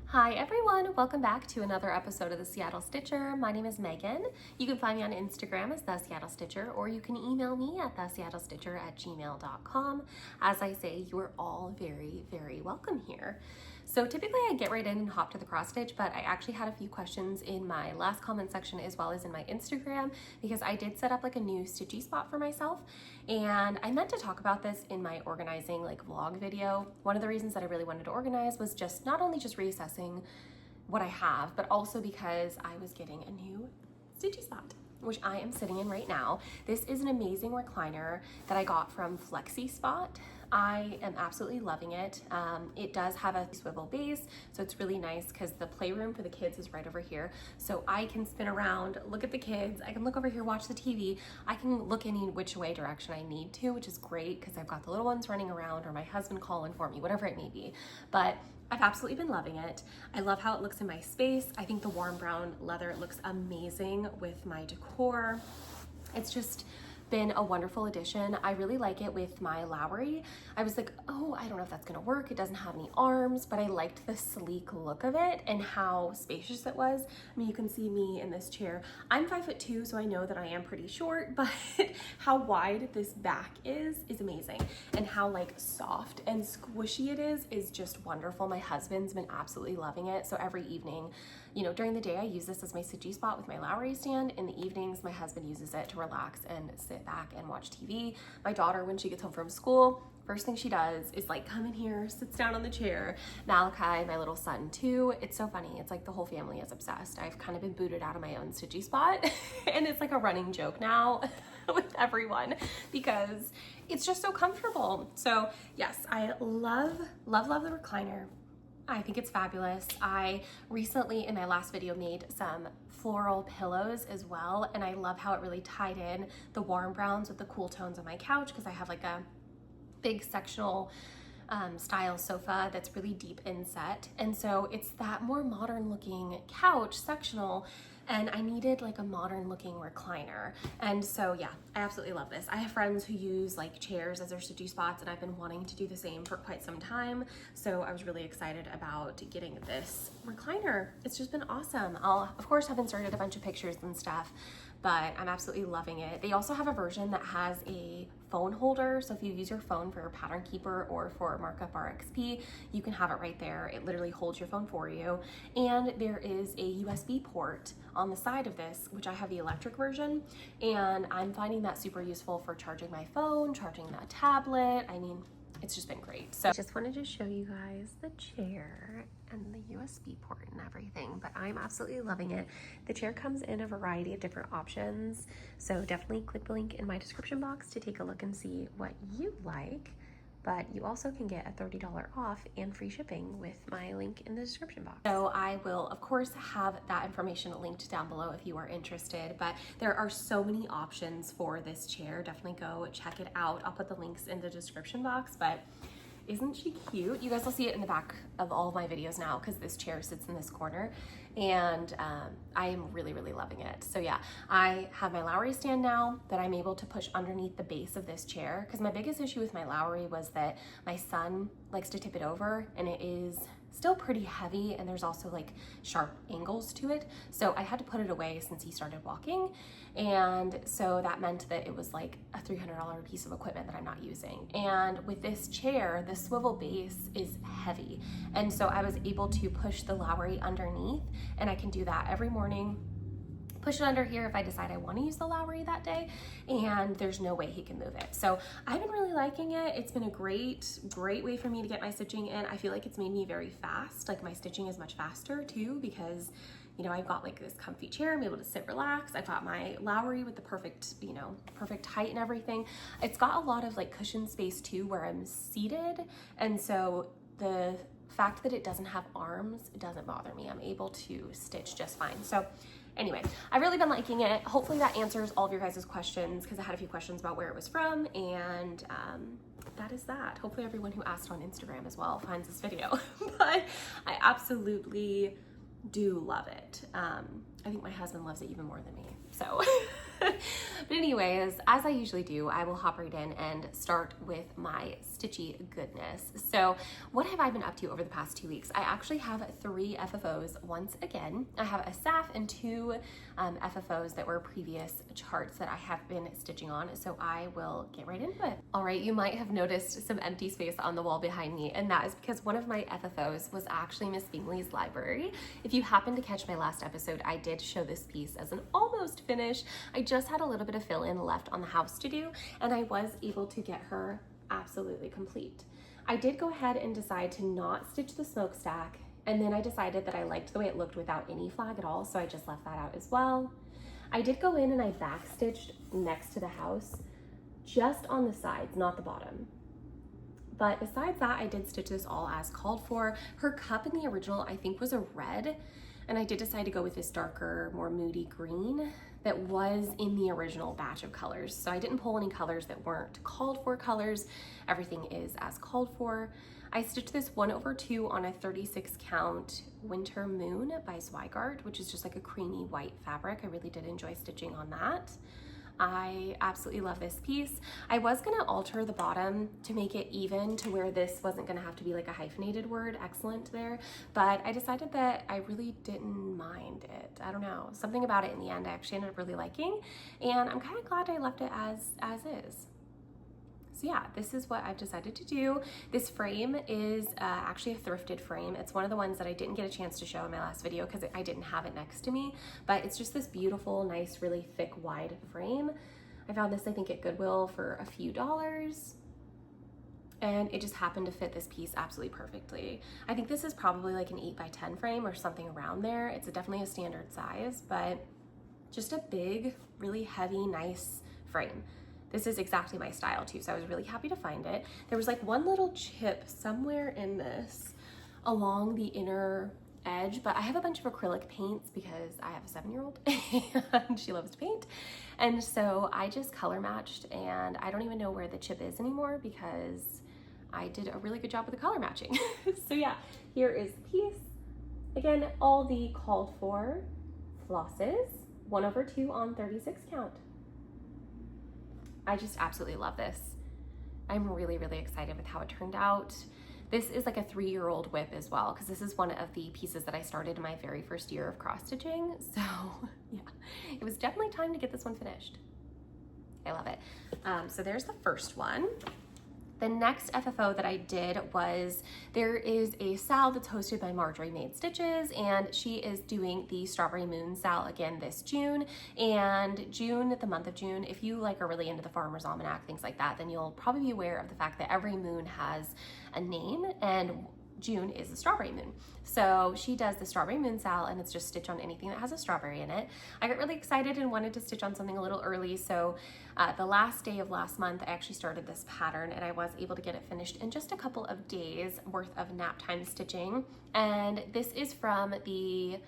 Hi everyone, welcome back to another episode of the Seattle Stitcher. My name is Megan. You can find me on Instagram as The Seattle Stitcher, or you can email me at theseattlestitcher@gmail.com. As I say, you are all very, very welcome here. So typically I get right in and hop to the cross stitch, but I actually had a few questions in my last comment section as well as in my Instagram, because I did set up like a new Stitchy spot for myself, and I meant to talk about this in my organizing vlog video. One of the reasons that I really wanted to organize was just not only just reassessing what I have, but also because I was getting a new Stitchy spot, which I am sitting in right now. This is an amazing recliner that I got from flexispot. I am absolutely loving it. It does have a swivel base, so it's really nice because the playroom for the kids is right over here. So I can spin around, look at the kids, I can look over here, watch the TV, I can look any which way direction I need to, which is great because I've got the little ones running around or my husband calling for me, whatever it may be. But I've absolutely been loving it. I love how it looks in my space. I think the warm brown leather looks amazing with my decor. It's just been a wonderful addition. I really like it with my Lowry. I was like, oh, I don't know if that's gonna work. It doesn't have any arms, but I liked the sleek look of it and how spacious it was. I mean, you can see me in this chair. I'm 5'2", so I know that I am pretty short, but how wide this back is amazing. And how soft and squishy it is just wonderful. My husband's been absolutely loving it. So every evening, during the day I use this as my Stitchy spot with my Lowry stand. In the evenings, my husband uses it to relax and sit back and watch TV. My daughter, when she gets home from school, first thing she does is come in here, sits down on the chair. Malachi, my little son too. It's so funny. It's the whole family is obsessed. I've kind of been booted out of my own Stitchy spot and it's a running joke now with everyone because it's just so comfortable. So yes, I love, love, love the recliner. I think it's fabulous. I recently, in my last video, made some floral pillows as well, and I love how it really tied in the warm browns with the cool tones on my couch because I have a big sectional style sofa that's really deep inset, and so it's that more modern looking couch sectional, and I needed a modern looking recliner. And so yeah, I absolutely love this. I have friends who use chairs as their Stitchy spots, and I've been wanting to do the same for quite some time, so I was really excited about getting this recliner. It's just been awesome. I'll of course have inserted a bunch of pictures and stuff, but I'm absolutely loving it. They also have a version that has a phone holder, so if you use your phone for your pattern keeper or for markup RXP, you can have it right there. It literally holds your phone for you. And there is a USB port on the side of this, which I have the electric version, and I'm finding that super useful for charging my phone, charging that tablet. I mean, it's just been great. So I just wanted to show you guys the chair and the USB port and everything, but I'm absolutely loving it. The chair comes in a variety of different options, so definitely click the link in my description box to take a look and see what you like. But you also can get a $30 off and free shipping with my link in the description box. So I will of course have that information linked down below if you are interested, but there are so many options for this chair. Definitely go check it out. I'll put the links in the description box, but isn't she cute? You guys will see it in the back of all of my videos now because this chair sits in this corner, and I am really, really loving it. So yeah, I have my Lowry stand now that I'm able to push underneath the base of this chair, because my biggest issue with my Lowry was that my son likes to tip it over and it is still pretty heavy, and there's also sharp angles to it. So I had to put it away since he started walking. And so that meant that it was a $300 piece of equipment that I'm not using. And with this chair, the swivel base is heavy. And so I was able to push the Lowry underneath, and I can do that every morning. Push it under here if I decide I want to use the Lowry that day, and there's no way he can move it. So I've been really liking it. It's been a great way for me to get my stitching in. I feel like it's made me very fast. My stitching is much faster too, because I've got this comfy chair. I'm able to sit, relax. I've got my Lowry with the perfect, perfect height and everything. It's got a lot of cushion space too where I'm seated, and so the fact that it doesn't have arms, it doesn't bother me. I'm able to stitch just fine. So anyway, I've really been liking it. Hopefully that answers all of your guys' questions, because I had a few questions about where it was from, and that is that. Hopefully everyone who asked on Instagram as well finds this video. But I absolutely do love it. I think my husband loves it even more than me. So But anyways, as I usually do, I will hop right in and start with my Stitchy goodness. So what have I been up to over the past 2 weeks? I actually have 3 FFOs once again. I have a SAF and 2 FFOs that were previous charts that I have been stitching on, so I will get right into it. All right, you might have noticed some empty space on the wall behind me, and that is because one of my FFOs was actually Miss Bingley's library. If you happen to catch my last episode, I did show this piece as an almost finish. I just had a little bit of fill-in left on the house to do, and I was able to get her absolutely complete. I did go ahead and decide to not stitch the smokestack, and then I decided that I liked the way it looked without any flag at all, so I just left that out as well. I did go in and I backstitched next to the house, just on the sides, not the bottom. But besides that, I did stitch this all as called for. Her cup in the original, I think, was a red, and I did decide to go with this darker, more moody green that was in the original batch of colors. So I didn't pull any colors that weren't called for colors. Everything is as called for. I stitched this 1/2 on a 36 count Winter Moon by Zweigart, which is just like a creamy white fabric. I really did enjoy stitching on that. I absolutely love this piece. I was gonna alter the bottom to make it even to where this wasn't gonna have to be like a hyphenated word, excellent there, but I decided that I really didn't mind it. I don't know, something about it in the end I actually ended up really liking, and I'm kind of glad I left it as is. So yeah, this is what I've decided to do. This frame is actually a thrifted frame. It's one of the ones that I didn't get a chance to show in my last video because I didn't have it next to me, but it's just this beautiful, nice, really thick, wide frame. I found this, I think, at Goodwill for a few dollars, and it just happened to fit this piece absolutely perfectly. I think this is probably like an 8x10 frame or something around there. It's definitely a standard size, but just a big, really heavy, nice frame. This is exactly my style too, so I was really happy to find it. There was like one little chip somewhere in this along the inner edge, but I have a bunch of acrylic paints because I have a 7-year-old and she loves to paint. And so I just color matched, and I don't even know where the chip is anymore because I did a really good job with the color matching. So yeah, here is the piece. Again, all the called for flosses, 1/2 on 36 count. I just absolutely love this. I'm really, really excited with how it turned out. This is like a 3-year-old whip as well, because this is one of the pieces that I started in my very first year of cross stitching. So yeah, it was definitely time to get this one finished. I love it. So there's the first one. The next FFO that I did was, there is a sal that's hosted by Marjorie Made Stitches, and she is doing the Strawberry Moon sal again this June. And June, the month of June, if you like are really into the Farmer's Almanac, things like that, then you'll probably be aware of the fact that every moon has a name, and June is the strawberry moon. So she does the Strawberry Moon sal, and it's just stitch on anything that has a strawberry in it. I got really excited and wanted to stitch on something a little early, so the last day of last month I actually started this pattern, and I was able to get it finished in just a couple of days worth of nap time stitching. And this is from the,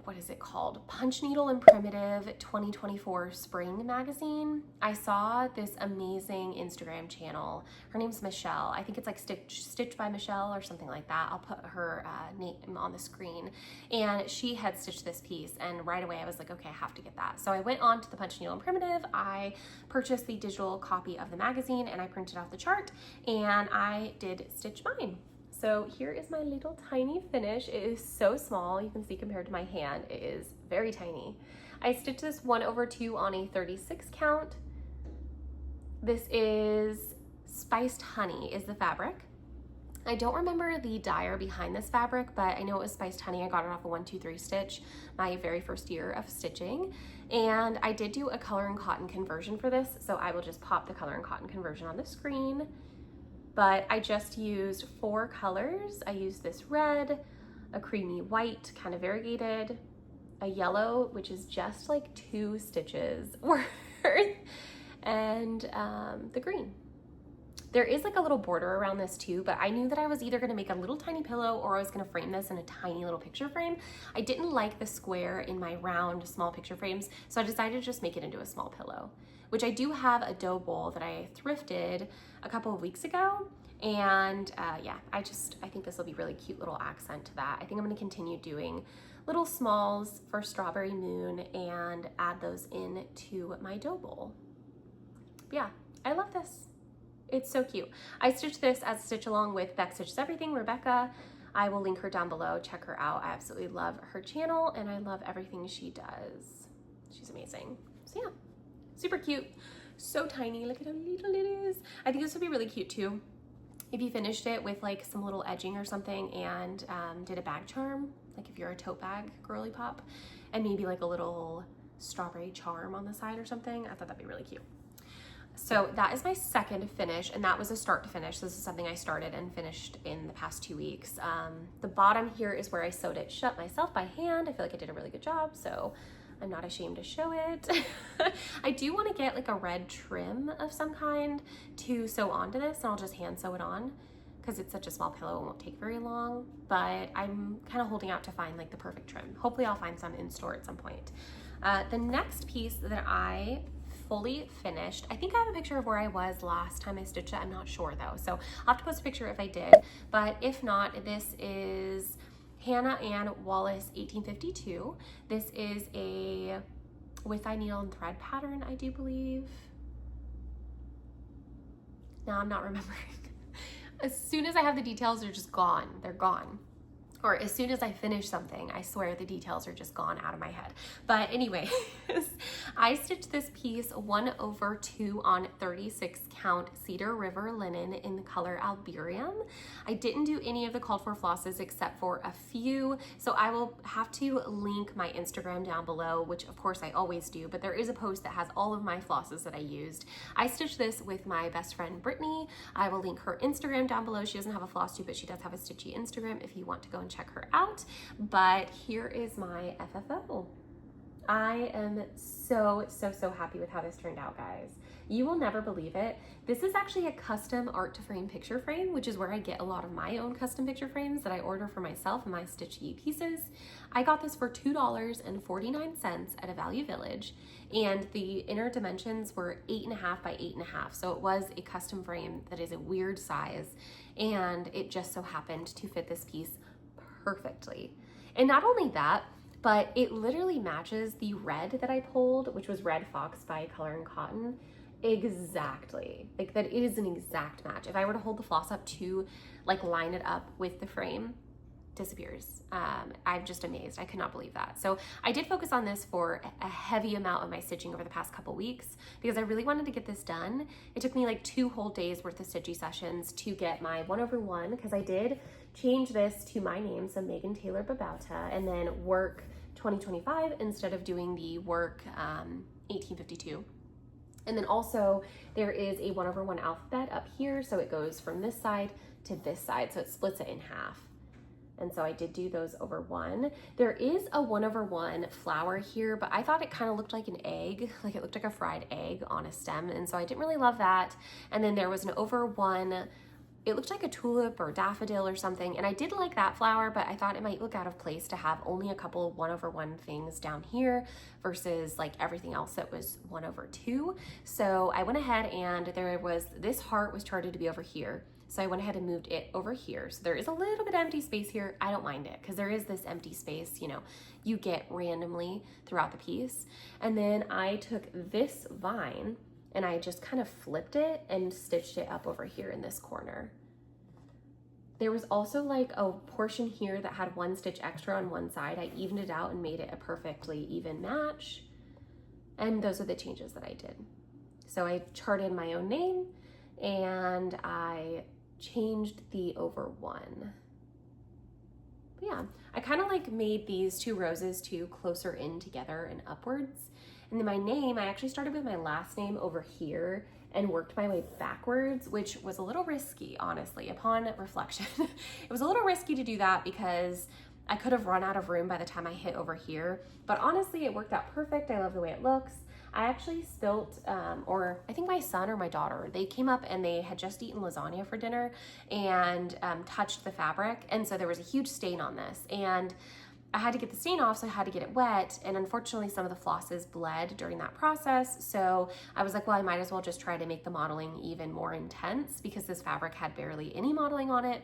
what is it called? Punch Needle and Primitive 2024 Spring magazine. I saw this amazing Instagram channel. Her name's Michelle. I think it's like Stitched by Michelle or something like that. I'll put her name on the screen. And she had stitched this piece, and right away I was like, okay, I have to get that. So I went on to the Punch Needle and Primitive. I purchased the digital copy of the magazine, and I printed out the chart, and I did stitch mine. So here is my little tiny finish. It is so small. You can see compared to my hand, it is very tiny. I stitched this 1/2 on a 36 count. This is Spiced Honey is the fabric. I don't remember the dyer behind this fabric, but I know it was Spiced Honey. I got it off a 1-2-3 stitch my very first year of stitching. And I did do a color and cotton conversion for this, so I will just pop the color and cotton conversion on the screen. But I just used 4 colors. I used this red, a creamy white, kind of variegated, a yellow, which is just like 2 stitches worth, and the green. There is like a little border around this too, but I knew that I was either gonna make a little tiny pillow or I was gonna frame this in a tiny little picture frame. I didn't like the square in my round small picture frames, so I decided to just make it into a small pillow, which I do have a dough bowl that I thrifted a couple of weeks ago, And yeah, I think this will be really cute little accent to that. I think I'm going to continue doing little smalls for Strawberry Moon and add those into my dough bowl. But yeah, I love this. It's so cute. I stitched this as a stitch along with Beck Stitches Everything, Rebecca. I will link her down below. Check her out. I absolutely love her channel and I love everything she does. She's amazing. So yeah, super cute. So tiny. Look at how little it is. I think this would be really cute too if you finished it with like some little edging or something and did a bag charm, like if you're a tote bag girly pop, and maybe like a little strawberry charm on the side or something. I thought that'd be really cute. So that is my second finish, and that was a start to finish. This is something I started and finished in the past 2 weeks. The bottom here is where I sewed it shut myself by hand. I feel like I did a really good job, so I'm not ashamed to show it. I do want to get like a red trim of some kind to sew onto this, and I'll just hand sew it on because it's such a small pillow, it won't take very long, but I'm kind of holding out to find like the perfect trim. Hopefully I'll find some in store at some point. The next piece that I fully finished, I think I have a picture of where I was last time I stitched it. I'm not sure though, so I'll have to post a picture if I did, but if not, this is Hannah Ann Wallace 1852. This is a with eye needle and thread pattern, I do believe. Now I'm not remembering. As soon as I have the details, they're just gone. They're gone. Or as soon as I finish something, I swear the details are just gone out of my head. But anyway, I stitched this piece 1/2 on 36 count Cedar River linen in the color Alberium. I didn't do any of the called for flosses except for a few, so I will have to link my Instagram down below, which of course I always do, but there is a post that has all of my flosses that I used. I stitched this with my best friend Brittany. I will link her Instagram down below. She doesn't have a Flosstube, but she does have a Stitchy Instagram if you want to go and check her out. But here is my FFO. I am so happy with how this turned out, guys. You will never believe it. This is actually a custom art to frame picture frame, which is where I get a lot of my own custom picture frames that I order for myself and my Stitchy pieces. I got this for $2.49 at a Value Village, and the inner dimensions were 8.5 by 8.5. So it was a custom frame that is a weird size, and it just so happened to fit this piece perfectly. And not only that, but it literally matches the red that I pulled, which was Red Fox by Color and Cotton, exactly. Like that, it is an exact match. If I were to hold the floss up to like line it up with the frame, disappears. I'm just amazed. I could not believe that. So I did focus on this for a heavy amount of my stitching over the past couple weeks because I really wanted to get this done. It took me like 2 whole days worth of stitchy sessions to get my 1/1, because I did change this to my name, so Megan Taylor Babauta, and then work 2025 instead of doing the work 1852. And then also there is a 1/1 alphabet up here, so it goes from this side to this side, so it splits it in half. And so I did do those over 1. There is a 1/1 flower here, but I thought it kind of looked like an egg, like it looked like a fried egg on a stem, and so I didn't really love that. And then there was an over 1, it looked like a tulip or daffodil or something, and I did like that flower, but I thought it might look out of place to have only a couple 1/1 things down here versus like everything else that was 1/2. So I went ahead and this heart was charted to be over here. So I went ahead and moved it over here. So there is a little bit of empty space here. I don't mind it because there is this empty space, you know, you get randomly throughout the piece. And then I took this vine and I just kind of flipped it and stitched it up over here in this corner. There was also like a portion here that had 1 stitch extra on one side. I evened it out and made it a perfectly even match. And those are the changes that I did. So I charted my own name and I changed the over 1. But yeah, I kind of like made these 2 roses too closer in together and upwards. And then my name, I actually started with my last name over here and worked my way backwards, which was a little risky, honestly, upon reflection. It was a little risky to do that because I could have run out of room by the time I hit over here, but honestly, it worked out perfect. I love the way it looks. I actually spilt, or I think my son or my daughter, they came up and they had just eaten lasagna for dinner and touched the fabric. And so there was a huge stain on this. And I had to get the stain off, so I had to get it wet, and unfortunately some of the flosses bled during that process, so I was like, well, I might as well just try to make the modeling even more intense because this fabric had barely any modeling on it,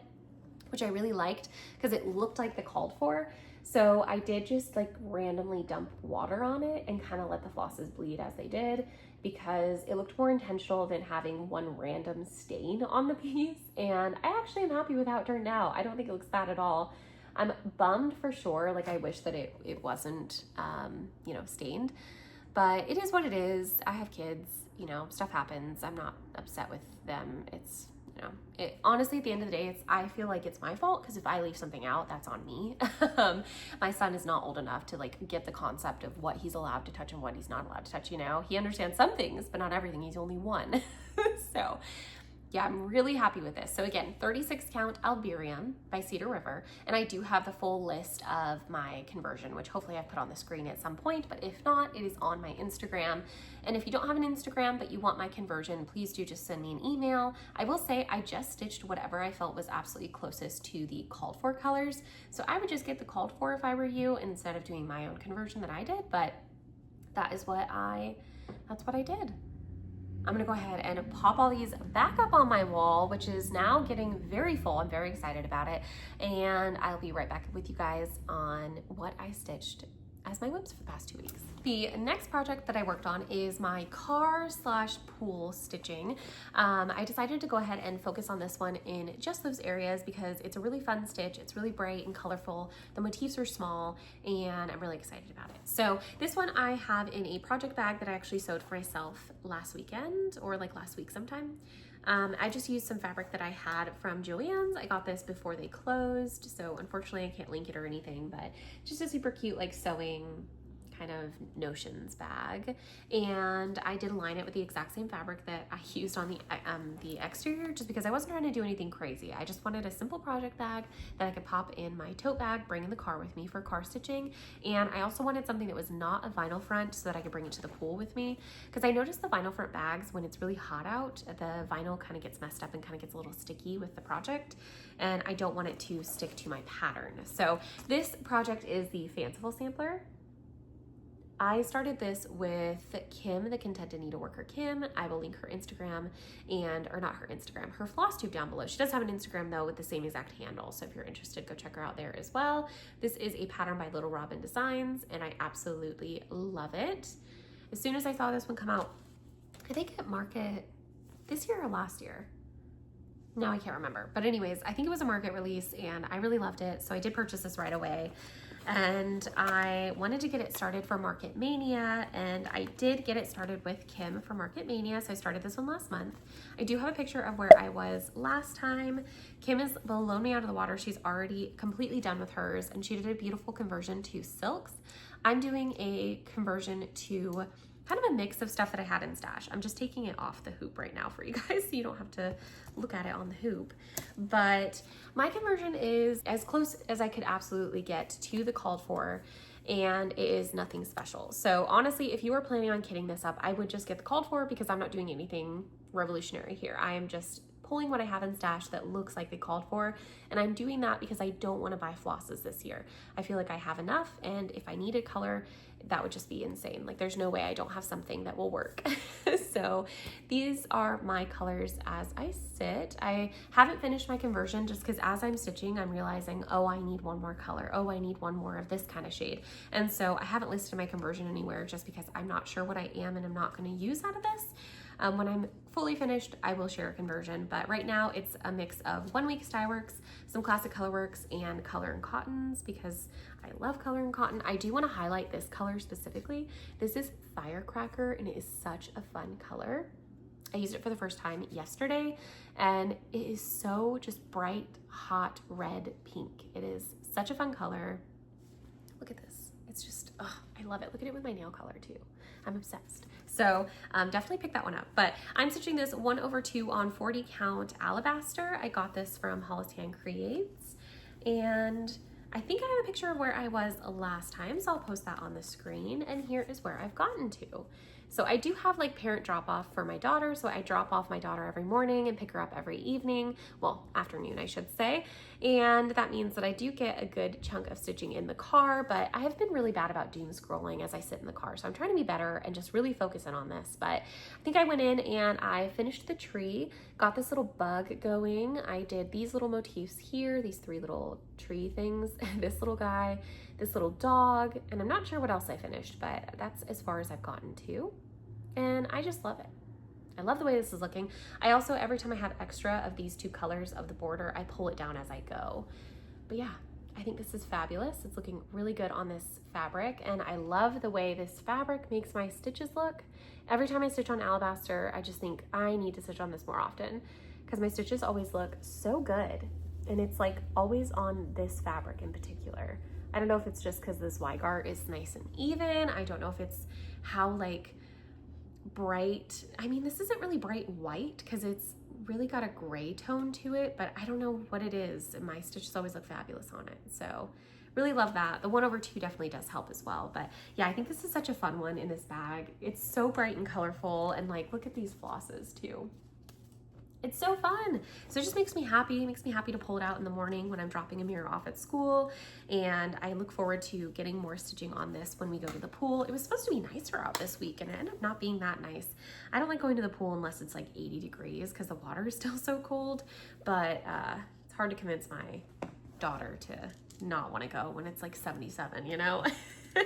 which I really liked because it looked like the called for. So I did just like randomly dump water on it and kind of let the flosses bleed as they did, because it looked more intentional than having one random stain on the piece. And I actually am happy with how it turned out. I don't think it looks bad at all. I'm bummed for sure. Like, I wish that it wasn't, you know, stained, but it is what it is. I have kids, you know, stuff happens. I'm not upset with them. It's, you know, honestly, at the end of the day, I feel like it's my fault, because if I leave something out, that's on me. My son is not old enough to like get the concept of what he's allowed to touch and what he's not allowed to touch. You know, he understands some things, but not everything. He's only one. So yeah, I'm really happy with this. So again, 36 count Alberium by Cedar River. And I do have the full list of my conversion, which hopefully I've put on the screen at some point, but if not, it is on my Instagram. And if you don't have an Instagram, but you want my conversion, please do just send me an email. I will say I just stitched whatever I felt was absolutely closest to the called for colors. So I would just get the called for if I were you, instead of doing my own conversion that I did, but that's what I did. I'm gonna go ahead and pop all these back up on my wall, which is now getting very full. I'm very excited about it. And I'll be right back with you guys on what I stitched as my whips for the past 2 weeks. The next project that I worked on is my car/pool stitching. I decided to go ahead and focus on this one in just those areas because it's a really fun stitch. It's really bright and colorful. The motifs are small and I'm really excited about it. So this one I have in a project bag that I actually sewed for myself last weekend, or like last week sometime. I just used some fabric that I had from Joann's. I got this before they closed, so unfortunately I can't link it or anything, but just a super cute like sewing kind of notions bag. And I did line it with the exact same fabric that I used on the exterior, just because I wasn't trying to do anything crazy. I just wanted a simple project bag that I could pop in my tote bag, bring in the car with me for car stitching. And I also wanted something that was not a vinyl front so that I could bring it to the pool with me, because I noticed the vinyl front bags, when it's really hot out, the vinyl kind of gets messed up and kind of gets a little sticky with the project, and I don't want it to stick to my pattern. So this project is the Fanciful Sampler. I started this with Kim, the Contented Needleworker Kim. I will link her Instagram or not her Instagram, her Flosstube down below. She does have an Instagram though with the same exact handle, so if you're interested, go check her out there as well. This is a pattern by Little Robin Designs, and I absolutely love it. As soon as I saw this one come out, I think at Market this year or last year. No, I can't remember. But anyways, I think it was a Market release and I really loved it. So I did purchase this right away. And I wanted to get it started for Market Mania, and I did get it started with Kim for Market Mania, so I started this one last month. I do have a picture of where I was last time. Kim has blown me out of the water. She's already completely done with hers, and she did a beautiful conversion to silks. I'm doing a conversion to kind of a mix of stuff that I had in stash. I'm just taking it off the hoop right now for you guys, so you don't have to look at it on the hoop. But my conversion is as close as I could absolutely get to the called for, and it is nothing special. So honestly, if you were planning on kitting this up, I would just get the called for, because I'm not doing anything revolutionary here. I am just pulling what I have in stash that looks like they called for, and I'm doing that because I don't want to buy flosses this year. I feel like I have enough, and if I needed color, that would just be insane. Like, there's no way I don't have something that will work. So these are my colors as I sit. I haven't finished my conversion just because as I'm stitching, I'm realizing, oh, I need one more color. Oh, I need one more of this kind of shade. And so I haven't listed my conversion anywhere just because I'm not sure what I am and I'm not going to use out of this. When I'm fully finished, I will share a conversion, but right now it's a mix of 1 week Styworks, some classic colorworks, and color and cottons, because I love color and cotton. I do want to highlight this color specifically. This is Firecracker, and it is such a fun color. I used it for the first time yesterday, and it is so just bright, hot red pink. It is such a fun color. Look at this. It's just, oh, I love it. Look at it with my nail color too. I'm obsessed. So definitely pick that one up. But I'm stitching this 1/2 on 40 count Alabaster. I got this from Hollistan Creates, and I think I have a picture of where I was last time, so I'll post that on the screen. And here is where I've gotten to. So I do have like parent drop off for my daughter. So I drop off my daughter every morning and pick her up every evening. Well, afternoon, I should say. And that means that I do get a good chunk of stitching in the car, but I have been really bad about doom scrolling as I sit in the car. So I'm trying to be better and just really focus in on this. But I think I went in and I finished the tree, got this little bug going. I did these little motifs here, these 3 little tree things, this little guy, this little dog, and I'm not sure what else I finished, but that's as far as I've gotten to. And I just love it. I love the way this is looking. I also, every time I have extra of these 2 colors of the border, I pull it down as I go. But yeah, I think this is fabulous. It's looking really good on this fabric, and I love the way this fabric makes my stitches look. Every time I stitch on alabaster, I just think I need to stitch on this more often because my stitches always look so good. And it's like always on this fabric in particular. I don't know if it's just because this Weigart is nice and even. I don't know if it's how like bright, I mean, this isn't really bright white because it's really got a gray tone to it, but I don't know what it is. My stitches always look fabulous on it. So really love that. The 1/2 definitely does help as well. But yeah, I think this is such a fun one in this bag. It's so bright and colorful, and like, look at these flosses too. It's so fun. So it just makes me happy. It makes me happy to pull it out in the morning when I'm dropping Amir off at school. And I look forward to getting more stitching on this when we go to the pool. It was supposed to be nicer out this week and it ended up not being that nice. I don't like going to the pool unless it's like 80 degrees because the water is still so cold. But it's hard to convince my daughter to not want to go when it's like 77, you know? So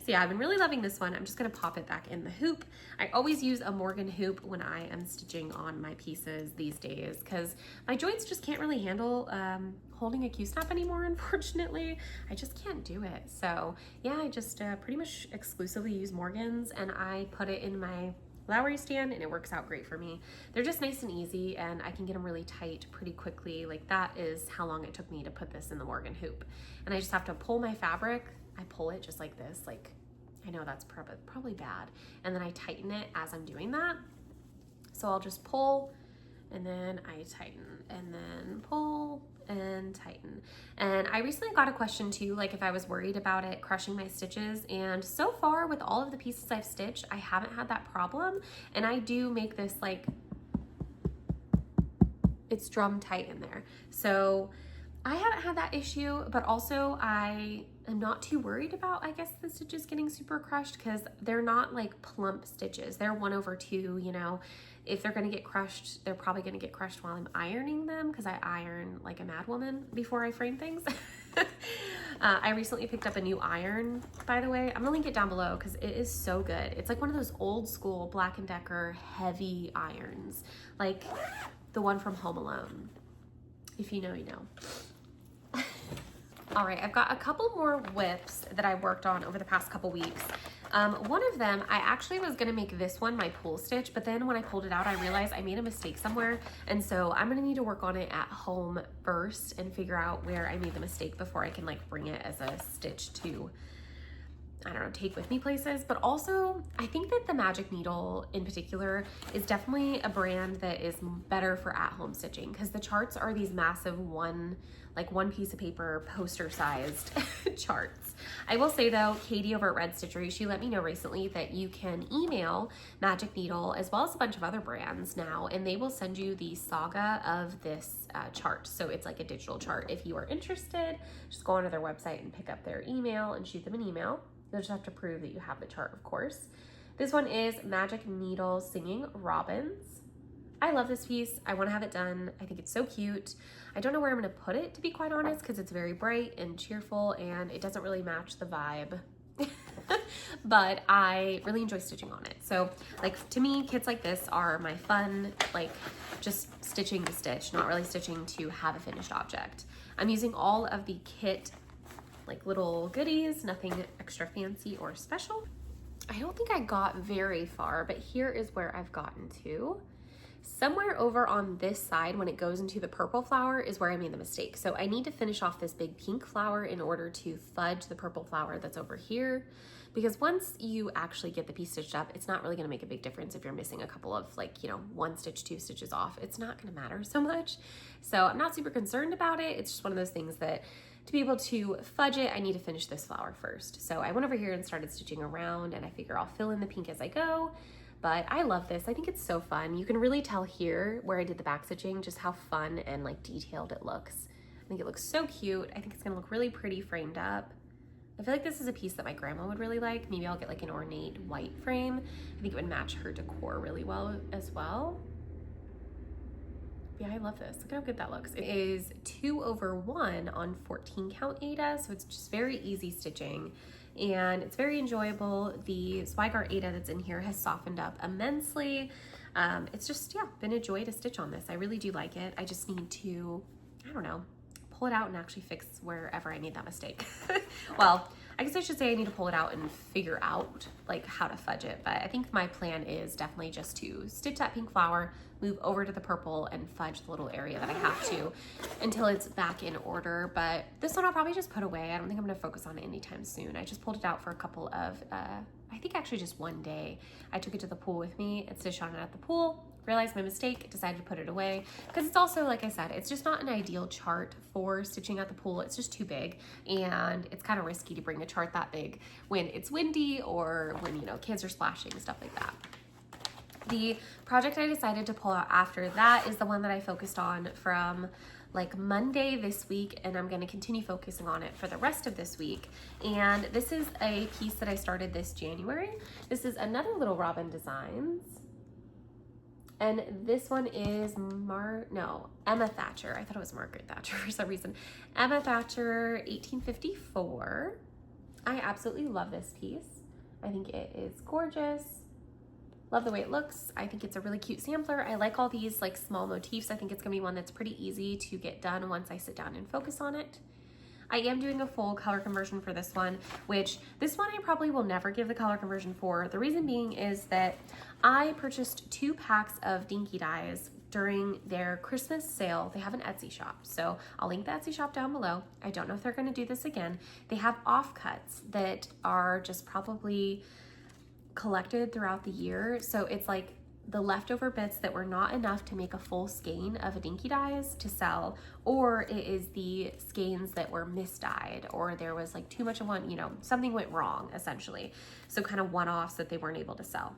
yeah, I've been really loving this one. I'm just gonna pop it back in the hoop. I always use a Morgan hoop when I am stitching on my pieces these days because my joints just can't really handle holding a Q-snap anymore, unfortunately. I just can't do it. So yeah, I just pretty much exclusively use Morgans, and I put it in my Lowry stand and it works out great for me. They're just nice and easy, and I can get them really tight pretty quickly. Like, that is how long it took me to put this in the Morgan hoop. And I just have to pull my fabric. I pull it just like this. Like, I know that's probably bad. And then I tighten it as I'm doing that. So I'll just pull and then I tighten and then pull and tighten. And I recently got a question too, like if I was worried about it crushing my stitches, and so far with all of the pieces I've stitched, I haven't had that problem. And I do make this like, it's drum tight in there. So I haven't had that issue, but also I am not too worried about, I guess, the stitches getting super crushed because they're not like plump stitches. They're 1/2, you know. If they're gonna get crushed, they're probably gonna get crushed while I'm ironing them because I iron like a mad woman before I frame things. I recently picked up a new iron, by the way. I'm gonna link it down below because it is so good. It's like one of those old school Black & Decker heavy irons, like the one from Home Alone. If you know, you know. All right, I've got a couple more whips that I worked on over the past couple weeks. One of them, I actually was gonna make this one my pool stitch, but then when I pulled it out, I realized I made a mistake somewhere. And so I'm gonna need to work on it at home first and figure out where I made the mistake before I can like bring it as a stitch to, I don't know, take with me places. But also, I think that the Magic Needle in particular is definitely a brand that is better for at-home stitching because the charts are these massive one piece of paper poster sized charts. I will say though, Katie over at Red Stitchery, she let me know recently that you can email Magic Needle as well as a bunch of other brands now, and they will send you the saga of this chart. So it's like a digital chart. If you are interested, just go onto their website and pick up their email and shoot them an email. You'll just have to prove that you have the chart, of course. This one is Magic Needle Singing Robins. I love this piece. I want to have it done. I think it's so cute. I don't know where I'm going to put it, to be quite honest, because it's very bright and cheerful and it doesn't really match the vibe. But I really enjoy stitching on it. So like, to me, kits like this are my fun, like just stitching to stitch, not really stitching to have a finished object. I'm using all of the kit like little goodies, nothing extra fancy or special. I don't think I got very far, but here is where I've gotten to. Somewhere over on this side, when it goes into the purple flower, is where I made the mistake. So I need to finish off this big pink flower in order to fudge the purple flower that's over here. Because once you actually get the piece stitched up, it's not really gonna make a big difference if you're missing a couple of like, you know, 1 stitch, 2 stitches off. It's not gonna matter so much. So I'm not super concerned about it. It's just one of those things that to be able to fudge it, I need to finish this flower first. So I went over here and started stitching around, and I figure I'll fill in the pink as I go. But I love this. I think it's so fun. You can really tell here where I did the back stitching just how fun and like detailed it looks. I think it looks so cute. I think it's gonna look really pretty framed up. I feel like this is a piece that my grandma would really like. Maybe I'll get like an ornate white frame. I think it would match her decor really well as well. Yeah, I love this. Look how good that looks. It is 2/1 on 14 count Aida, so it's just very easy stitching and it's very enjoyable. The Zweigart Aida that's in here has softened up immensely. It's just, yeah, been a joy to stitch on this. I really do like it. I just need to, I don't know, pull it out and actually fix wherever I made that mistake. Well, I guess I should say I need to pull it out and figure out like how to fudge it. But I think my plan is definitely just to stitch that pink flower, move over to the purple and fudge the little area that I have to until it's back in order. But this one I'll probably just put away. I don't think I'm gonna focus on it anytime soon. I just pulled it out for a couple of, I think actually just one day. I took it to the pool with me and stitched on it at the pool. Realized my mistake, decided to put it away because it's also, like I said, it's just not an ideal chart for stitching at the pool. It's just too big and it's kind of risky to bring a chart that big when it's windy or when, you know, kids are splashing, stuff like that. The project I decided to pull out after that is the one that I focused on from like Monday this week, and I'm going to continue focusing on it for the rest of this week. And this is a piece that I started this January. This is another Little Robin Designs. And this one is Emma Thatcher. I thought it was Margaret Thatcher for some reason. Emma Thatcher, 1854. I absolutely love this piece. I think it is gorgeous. Love the way it looks. I think it's a really cute sampler. I like all these like small motifs. I think it's gonna be one that's pretty easy to get done once I sit down and focus on it. I am doing a full color conversion for this one, which this one I probably will never give the color conversion for. The reason being is that I purchased 2 packs of Dinky Dyes during their Christmas sale. They have an Etsy shop, so I'll link the Etsy shop down below. I don't know if they're gonna do this again. They have offcuts that are just probably collected throughout the year. So it's like the leftover bits that were not enough to make a full skein of a Dinky Dyes to sell, or it is the skeins that were misdyed, or there was like too much of one, you know, something went wrong essentially. So kind of one-offs that they weren't able to sell.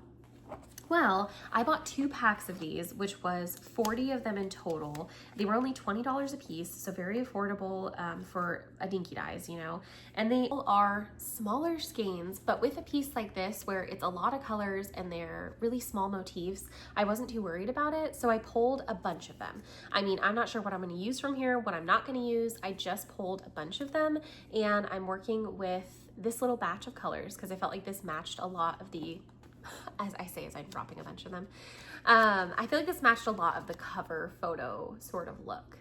Well, I bought 2 packs of these, which was 40 of them in total. They were only $20 a piece, so very affordable for a Dinky Dyes, you know. And they are smaller skeins, but with a piece like this where it's a lot of colors and they're really small motifs, I wasn't too worried about it, so I pulled a bunch of them. I mean, I'm not sure what I'm gonna use from here, what I'm not gonna use. I just pulled a bunch of them, and I'm working with this little batch of colors because I felt like this matched a lot of the, as I say as I'm dropping a bunch of them, I feel like this matched a lot of the cover photo sort of look.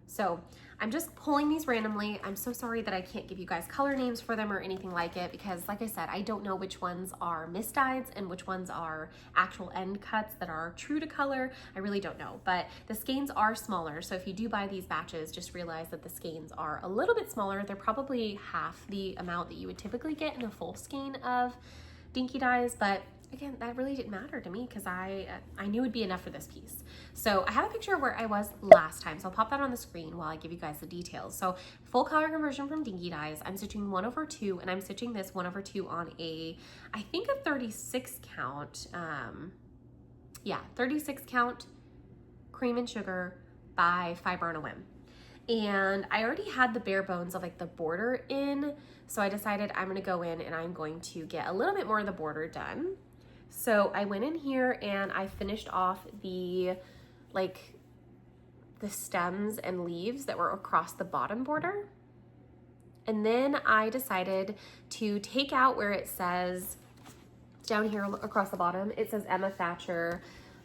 So I'm just pulling these randomly. I'm so sorry that I can't give you guys color names for them or anything like it because, like I said, I don't know which ones are misdyes and which ones are actual end cuts that are true to color. I really don't know, but the skeins are smaller. So if you do buy these batches, just realize that the skeins are a little bit smaller. They're probably half the amount that you would typically get in a full skein of Dinky Dyes, but again, that really didn't matter to me because I knew it'd be enough for this piece. So I have a picture of where I was last time, so I'll pop that on the screen while I give you guys the details. So full color conversion from Dinky Dyes. I'm stitching 1/2, and I'm stitching this 1/2 on a, I think a 36 count, 36 count cream and sugar by Fiber on a Whim. And I already had the bare bones of like the border in, so I decided I'm gonna go in and I'm going to get a little bit more of the border done. So I went in here and I finished off the stems and leaves that were across the bottom border. And then I decided to take out where it says, down here across the bottom, it says Emma Thatcher,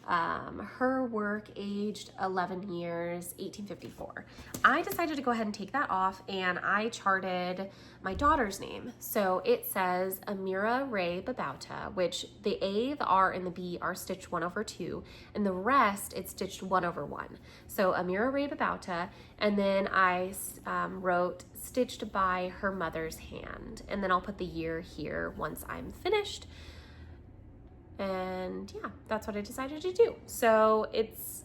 her work aged 11 years, 1854. I decided to go ahead and take that off, and I charted my daughter's name. So it says Amira Ray Babauta, which the A, the R, and the B are stitched 1/2, and the rest it's stitched 1/1. So Amira Ray Babauta, and then I wrote stitched by her mother's hand, and then I'll put the year here once I'm finished. And yeah, that's what I decided to do. So it's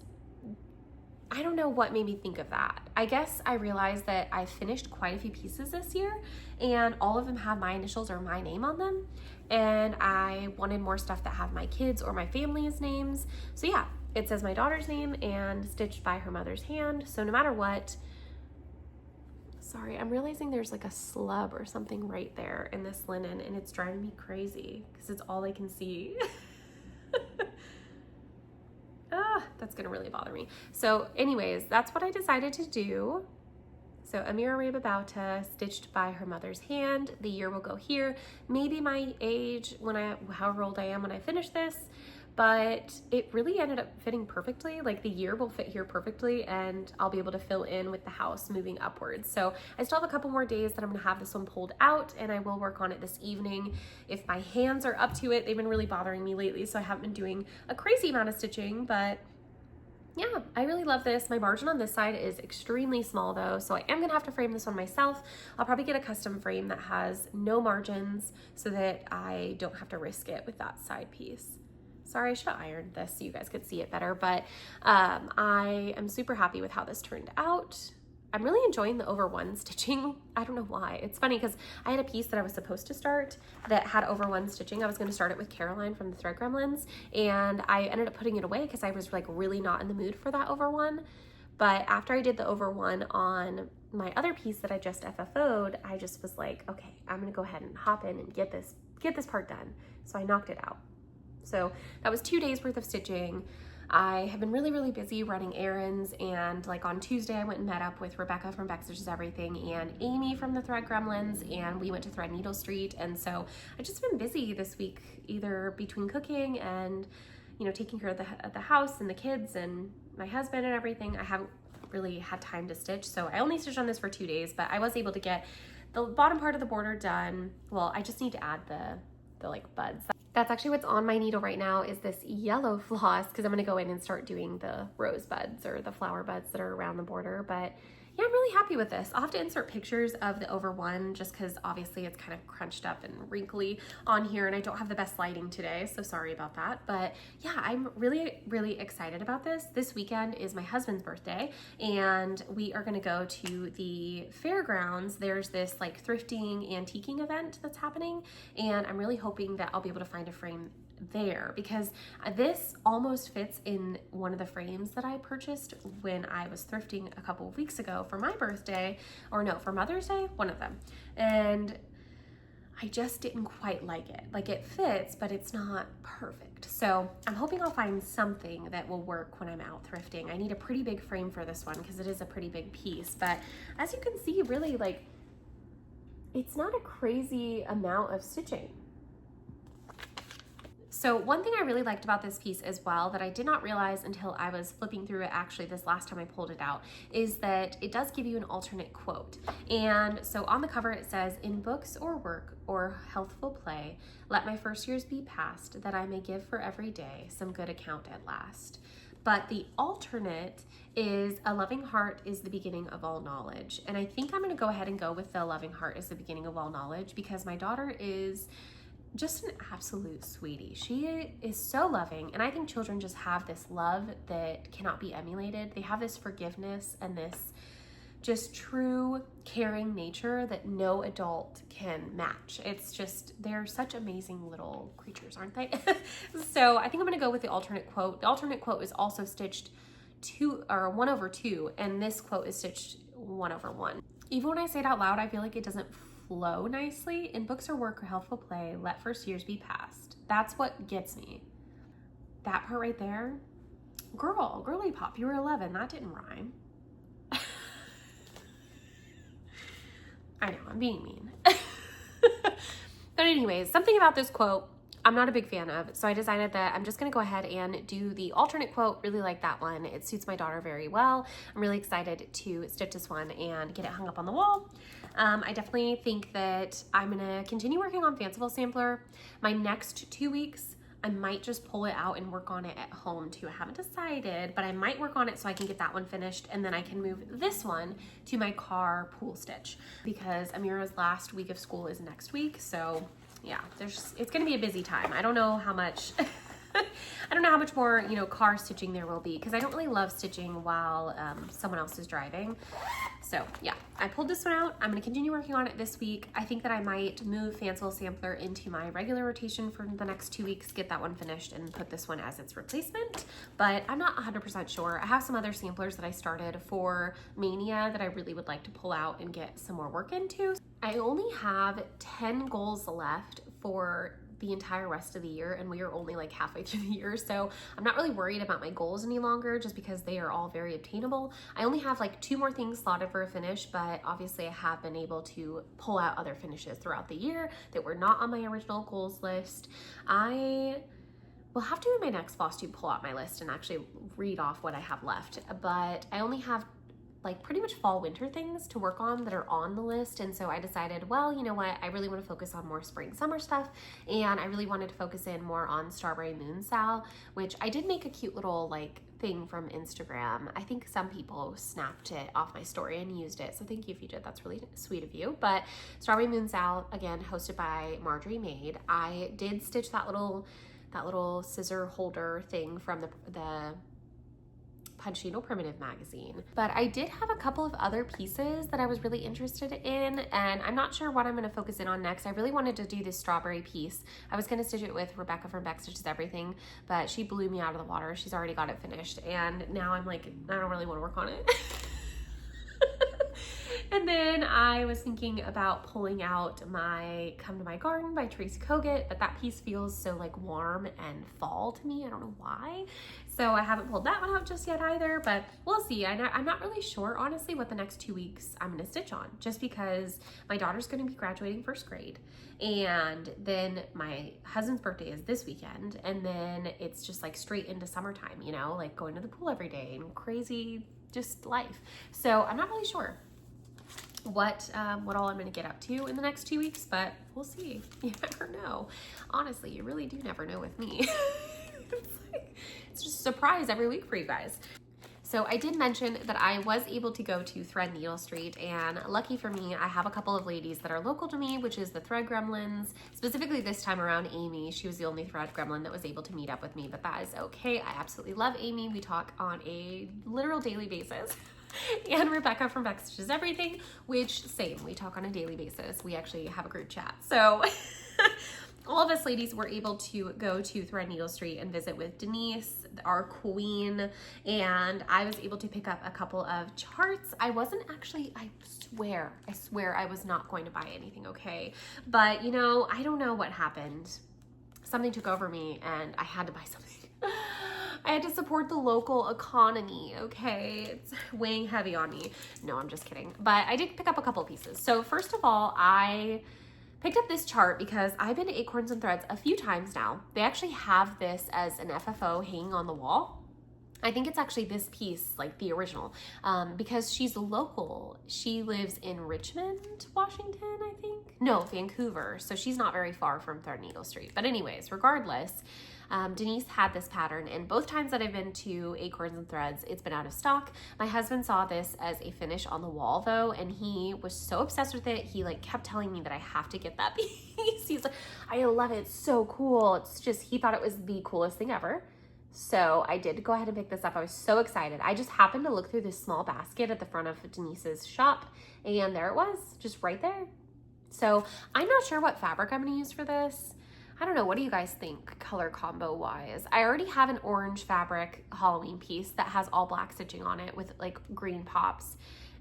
I don't know what made me think of that. I guess I realized that I finished quite a few pieces this year and all of them have my initials or my name on them. And I wanted more stuff that have my kids or my family's names. So yeah, it says my daughter's name and stitched by her mother's hand. So no matter what, sorry, I'm realizing there's like a slub or something right there in this linen and it's driving me crazy because it's all I can see. That's gonna really bother me. So anyways, that's what I decided to do. So Amira Reba Bauta, stitched by her mother's hand. The year will go here. Maybe my age however old I am when I finish this, but it really ended up fitting perfectly. Like the year will fit here perfectly and I'll be able to fill in with the house moving upwards. So I still have a couple more days that I'm gonna have this one pulled out and I will work on it this evening. If my hands are up to it, they've been really bothering me lately, so I haven't been doing a crazy amount of stitching, but yeah, I really love this. My margin on this side is extremely small though, so I am gonna have to frame this one myself. I'll probably get a custom frame that has no margins so that I don't have to risk it with that side piece. Sorry, I should have ironed this so you guys could see it better, but I am super happy with how this turned out. I'm really enjoying the over one stitching. I don't know why. It's funny because I had a piece that I was supposed to start that had over one stitching. I was going to start it with Caroline from the Thread Gremlins, and I ended up putting it away because I was like really not in the mood for that over one. But after I did the over one on my other piece that I just FFO'd, I just was like, okay, I'm going to go ahead and hop in and get this part done. So I knocked it out. So that was 2 days worth of stitching. I have been really, really busy running errands, and like on Tuesday I went and met up with Rebecca from Beck Stitches Everything and Amy from the Thread Gremlins, and we went to Thread Needle Street. And so I've just been busy this week, either between cooking and, you know, taking care of the house and the kids and my husband and everything. I haven't really had time to stitch, so I only stitched on this for 2 days, but I was able to get the bottom part of the border done. Well, I just need to add the like buds. That's actually what's on my needle right now, is this yellow floss, because I'm going to go in and start doing the rose buds or the flower buds that are around the border. But yeah, I'm really happy with this. I'll have to insert pictures of the over one just because obviously it's kind of crunched up and wrinkly on here and I don't have the best lighting today, so sorry about that. But yeah, I'm really, really excited about this. This weekend is my husband's birthday and we are gonna go to the fairgrounds. There's this like thrifting, antiquing event that's happening, and I'm really hoping that I'll be able to find a frame there, because this almost fits in one of the frames that I purchased when I was thrifting a couple of weeks ago for my birthday, or no, for Mother's Day, one of them. And I just didn't quite like it. Like it fits, but it's not perfect. So I'm hoping I'll find something that will work when I'm out thrifting. I need a pretty big frame for this one because it is a pretty big piece. But as you can see, really, like, it's not a crazy amount of stitching. So one thing I really liked about this piece as well that I did not realize until I was flipping through it actually this last time I pulled it out, is that it does give you an alternate quote. And so on the cover it says, "In books or work or healthful play, let my first years be past, that I may give for every day some good account at last." But the alternate is, "A loving heart is the beginning of all knowledge." And I think I'm gonna go ahead and go with the loving heart is the beginning of all knowledge, because my daughter is just an absolute sweetie. She is so loving, and I think children just have this love that cannot be emulated. They have this forgiveness and this just true caring nature that no adult can match. It's just, they're such amazing little creatures, aren't they? So I think I'm gonna go with the alternate quote. The alternate quote is also stitched 1/2, and this quote is stitched 1/1. Even when I say it out loud, I feel like it doesn't flow nicely. "In books or work or healthful play, let first years be past." That's what gets me. That part right there, girly pop, you were 11. That didn't rhyme. I know, I'm being mean. But anyways, something about this quote I'm not a big fan of, so I decided that I'm just gonna go ahead and do the alternate quote. Really like that one. It suits my daughter very well. I'm really excited to stitch this one and get it hung up on the wall. I definitely think that I'm gonna continue working on Fanciful Sampler. My next 2 weeks, I might just pull it out and work on it at home too. I haven't decided, but I might work on it so I can get that one finished, and then I can move this one to my car pool stitch, because Amira's last week of school is next week. So yeah, it's gonna be a busy time. I don't know how much I don't know how much more, you know, car stitching there will be because I don't really love stitching while someone else is driving. So yeah, I pulled this one out. I'm gonna continue working on it this week. I think that I might move Fanciful Sampler into my regular rotation for the next 2 weeks, get that one finished and put this one as its replacement, but I'm not 100% sure. I have some other samplers that I started for Mania that I really would like to pull out and get some more work into. I only have 10 goals left for the entire rest of the year, and we are only like halfway through the year, so I'm not really worried about my goals any longer just because they are all very obtainable. I only have like 2 more things slotted for a finish, but obviously I have been able to pull out other finishes throughout the year that were not on my original goals list. I will have to in my next Flosstube pull out my list and actually read off what I have left, but I only have like pretty much fall winter things to work on that are on the list. And so I decided, well, you know what, I really want to focus on more spring summer stuff, and I really wanted to focus in more on Strawberry Moon Sal, which I did make a cute little like thing from Instagram. I think some people snapped it off my story and used it, so thank you if you did, that's really sweet of you. But Strawberry Moon Sal, again, hosted by Marjorie Maid. I did stitch that little scissor holder thing from the Punch Needle Primitive magazine. But I did have a couple of other pieces that I was really interested in, and I'm not sure what I'm going to focus in on next. I really wanted to do this strawberry piece. I was going to stitch it with Rebecca from Beck Stitches Everything, but she blew me out of the water. She's already got it finished, and now I'm like, I don't really want to work on it. And then I was thinking about pulling out my Come to My Garden by Tracy Kogut, but that piece feels so like warm and fall to me. I don't know why. So I haven't pulled that one out just yet either, but we'll see. I'm not really sure, honestly, what the next 2 weeks I'm gonna stitch on, just because my daughter's gonna be graduating first grade, and then my husband's birthday is this weekend, and then it's just like straight into summertime, you know, like going to the pool every day and crazy just life. So I'm not really sure what all I'm gonna get up to in the next 2 weeks, but we'll see. You never know. Honestly, you really do never know with me. It's just a surprise every week for you guys. So I did mention that I was able to go to Threadneedle Street, and lucky for me, I have a couple of ladies that are local to me, which is the Thread Gremlins. Specifically this time around, Amy. She was the only Thread Gremlin that was able to meet up with me, but that is okay. I absolutely love Amy. We talk on a literal daily basis. And Rebecca from Beck Stitches Everything, which same, we talk on a daily basis. We actually have a group chat. So all of us ladies were able to go to Threadneedle Street and visit with Denise, our queen, and I was able to pick up a couple of charts. I wasn't actually, I swear I was not going to buy anything, okay? But you know, I don't know what happened. Something took over me and I had to buy something. I had to support the local economy, okay? It's weighing heavy on me. No, I'm just kidding. But I did pick up a couple pieces. So first of all, I picked up this chart because I've been to Acorns and Threads a few times now. They actually have this as an FFO hanging on the wall. I think it's actually this piece, like the original, because she's local. She lives in Richmond, Washington, I think. No, Vancouver. So she's not very far from Threadneedle Street. But anyways, regardless, Denise had this pattern, and both times that I've been to Acorns and Threads, it's been out of stock. My husband saw this as a finish on the wall though, and he was so obsessed with it. He like kept telling me that I have to get that piece. He's like, I love it, it's so cool. It's just, he thought it was the coolest thing ever. So I did go ahead and pick this up. I was so excited. I just happened to look through this small basket at the front of Denise's shop, and there it was, just right there. So I'm not sure what fabric I'm gonna use for this. I don't know, what do you guys think color combo wise? I already have an orange fabric Halloween piece that has all black stitching on it with like green pops.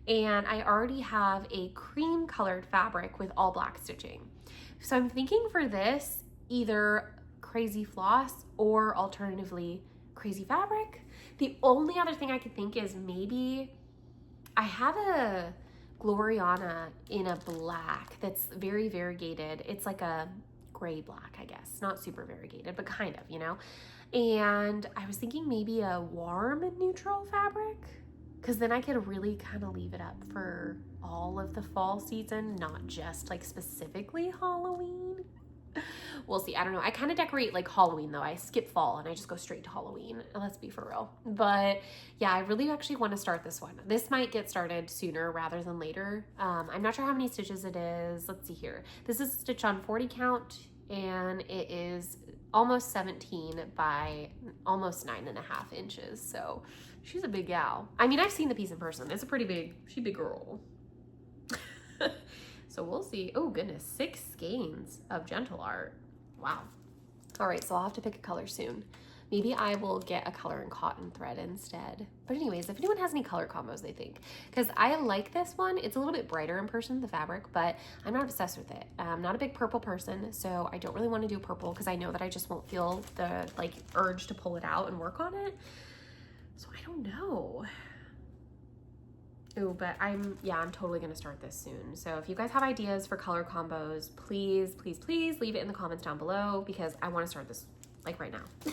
And I already have a cream colored fabric with all black stitching. So I'm thinking for this, either crazy floss or alternatively crazy fabric. The only other thing I could think is maybe I have a Gloriana in a black that's very variegated. It's like a gray black, I guess, not super variegated, but kind of, you know. And I was thinking maybe a warm and neutral fabric, because then I could really kind of leave it up for all of the fall season, not just like specifically Halloween. We'll see. I don't know. I kind of decorate like Halloween though. I skip fall and I just go straight to Halloween. Let's be for real. But yeah, I really actually want to start this one. This might get started sooner rather than later. I'm not sure how many stitches it is. Let's see here. This is stitch on 40 count, and it is almost 17 by almost 9.5 inches. So she's a big gal. I mean, I've seen the piece in person. It's a pretty big, she's a big girl. So we'll see. Oh goodness, 6 skeins of gentle art. Wow. All right, so I'll have to pick a color soon. Maybe I will get a color in cotton thread instead. But anyways, if anyone has any color combos they think, because I like this one. It's a little bit brighter in person, the fabric, but I'm not obsessed with it. I'm not a big purple person, so I don't really want to do purple because I know that I just won't feel the like urge to pull it out and work on it. So I don't know. Ooh, but I'm totally gonna start this soon. So if you guys have ideas for color combos, please, please, please leave it in the comments down below because I want to start this like right now.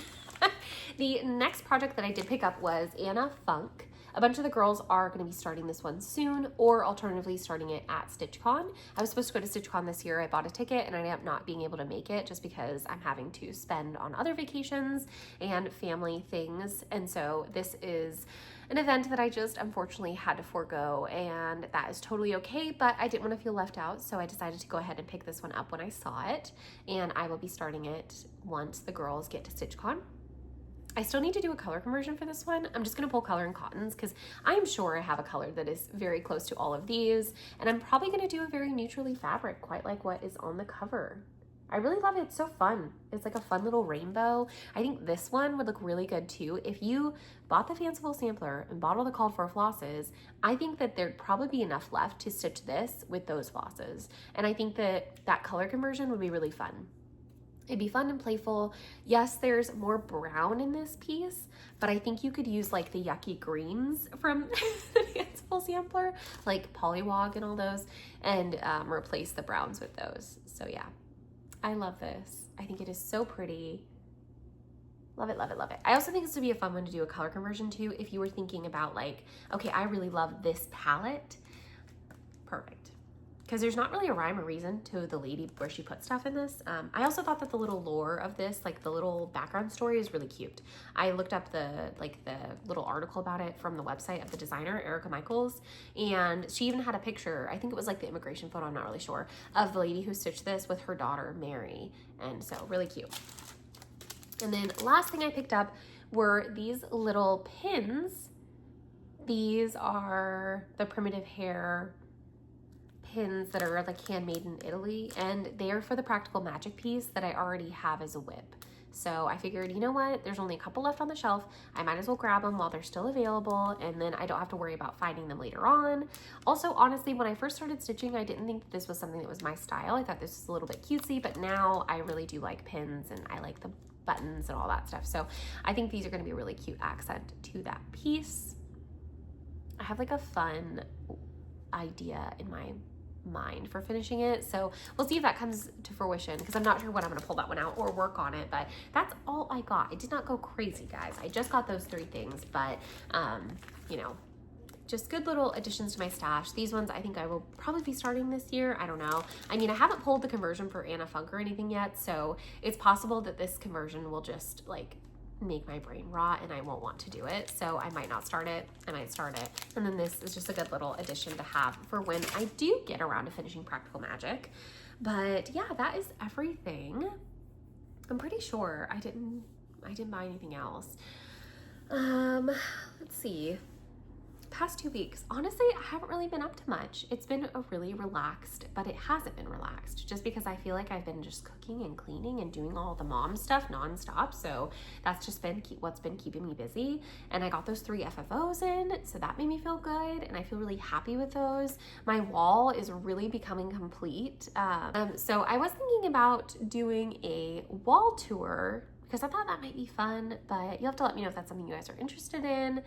The next project that I did pick up was Anna Funk. A bunch of the girls are going to be starting this one soon, or alternatively starting it at StitchCon. I was supposed to go to StitchCon this year. I bought a ticket and I ended up not being able to make it just because I'm having to spend on other vacations and family things. And so this is an event that I just unfortunately had to forego, and that is totally okay, but I didn't want to feel left out, so I decided to go ahead and pick this one up when I saw it, and I will be starting it once the girls get to StitchCon. I still need to do a color conversion for this one. I'm just gonna pull color in cottons because I'm sure I have a color that is very close to all of these, and I'm probably gonna do a very neutrally fabric, quite like what is on the cover. I really love it, it's so fun. It's like a fun little rainbow. I think this one would look really good too. If you bought the fanciful sampler and bought all the called for flosses, I think that there'd probably be enough left to stitch this with those flosses. And I think that that color conversion would be really fun. It'd be fun and playful. Yes, there's more brown in this piece, but I think you could use like the yucky greens from the fanciful sampler, like Polywog and all those, and replace the browns with those. So yeah, I love this. I think it is so pretty. Love it, love it, love it. I also think this would be a fun one to do a color conversion to if you were thinking about like, okay, I really love this palette. Perfect. Because there's not really a rhyme or reason to the lady where she put stuff in this. I also thought that the little lore of this, like the little background story, is really cute. I looked up the little article about it from the website of the designer, Erica Michaels, and she even had a picture, I think it was like the immigration photo, I'm not really sure, of the lady who stitched this with her daughter, Mary. And so really cute. And then last thing I picked up were these little pins. These are the primitive hair pins that are like handmade in Italy, and they are for the practical magic piece that I already have as a whip. So I figured, you know what, there's only a couple left on the shelf. I might as well grab them while they're still available, and then I don't have to worry about finding them later on. Also, honestly, when I first started stitching, I didn't think that this was something that was my style. I thought this was a little bit cutesy, but now I really do like pins and I like the buttons and all that stuff. So I think these are going to be a really cute accent to that piece. I have like a fun idea in my mind for finishing it, so we'll see if that comes to fruition because I'm not sure when I'm going to pull that one out or work on it, but that's all I got. I did not go crazy, guys. I just got those 3 things, but you know, just good little additions to my stash. These ones I think I will probably be starting this year. I don't know. I mean, I haven't pulled the conversion for Anna Funk or anything yet, so it's possible that this conversion will just like make my brain rot and I won't want to do it. So I might not start it. I might start it. And then this is just a good little addition to have for when I do get around to finishing Practical Magic. But yeah, that is everything. I'm pretty sure I didn't buy anything else. Let's see. Past 2 weeks, honestly, I haven't really been up to much. It's been a really relaxed, but it hasn't been relaxed just because I feel like I've been just cooking and cleaning and doing all the mom stuff nonstop. So that's just been what's been keeping me busy. And I got those 3 FFOs in, so that made me feel good. And I feel really happy with those. My wall is really becoming complete. So I was thinking about doing a wall tour because I thought that might be fun, but you'll have to let me know if that's something you guys are interested in.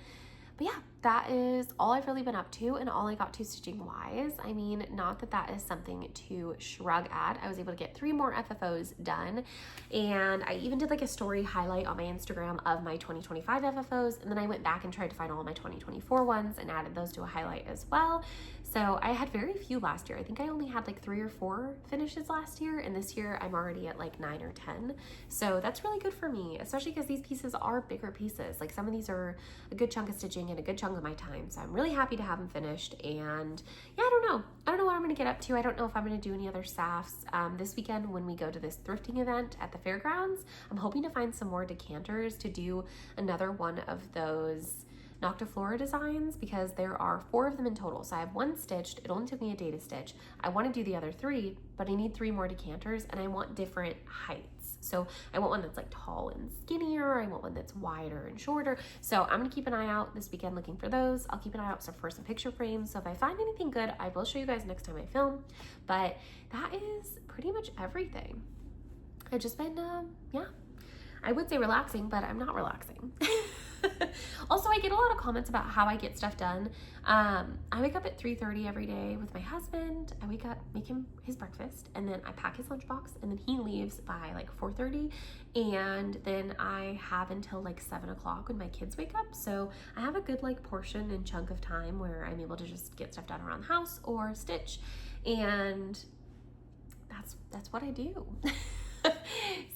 But yeah, that is all I've really been up to and all I got to stitching wise. I mean, not that that is something to shrug at. I was able to get 3 more FFOs done, and I even did like a story highlight on my Instagram of my 2025 FFOs, and then I went back and tried to find all my 2024 ones and added those to a highlight as well. So I had very few last year. I think I only had like 3 or 4 finishes last year, and this year I'm already at like 9 or 10. So that's really good for me, especially because these pieces are bigger pieces. Like some of these are a good chunk of stitching and a good chunk of my time. So I'm really happy to have them finished. And yeah, I don't know what I'm gonna get up to. I don't know if I'm gonna do any other SAFs. This weekend when we go to this thrifting event at the fairgrounds, I'm hoping to find some more decanters to do another one of those Noctiflora designs, because there are 4 of them in total. So I have 1 stitched. It only took me a day to stitch. I want to do the other 3, but I need 3 more decanters, and I want different heights. So I want one that's like tall and skinnier. I want one that's wider and shorter. So I'm gonna keep an eye out this weekend looking for those. I'll keep an eye out for some picture frames. So if I find anything good, I will show you guys next time I film. But that is pretty much everything. I've just been, yeah, I would say relaxing, but I'm not relaxing. Also, I get a lot of comments about how I get stuff done. I wake up at 3:30 every day with my husband. I wake up, make him his breakfast, and then I pack his lunchbox, and then he leaves by like 4:30, and then I have until like 7 o'clock when my kids wake up. So I have a good like portion and chunk of time where I'm able to just get stuff done around the house or stitch, and that's what I do.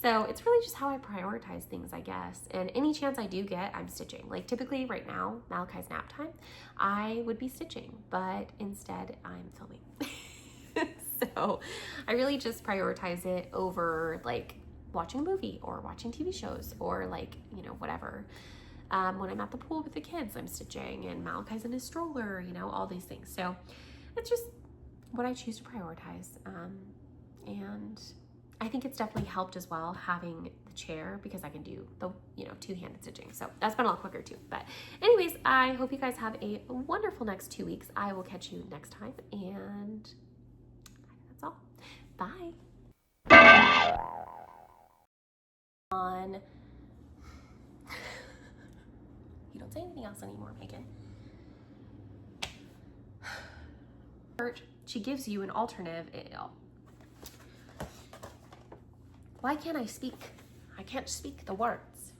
So it's really just how I prioritize things, I guess. And any chance I do get, I'm stitching. Like typically right now, Malachi's nap time, I would be stitching, but instead I'm filming. So I really just prioritize it over like watching a movie or watching TV shows or like, you know, whatever. When I'm at the pool with the kids, I'm stitching, and Malachi's in his stroller, you know, all these things. So it's just what I choose to prioritize. And I think it's definitely helped as well having the chair, because I can do the, you know, 2-handed stitching. So that's been a lot quicker too. But anyways, I hope you guys have a wonderful next 2 weeks. I will catch you next time, and that's all. Bye. You don't say anything else anymore, Megan. She gives you an alternative. Why can't I speak? I can't speak the words.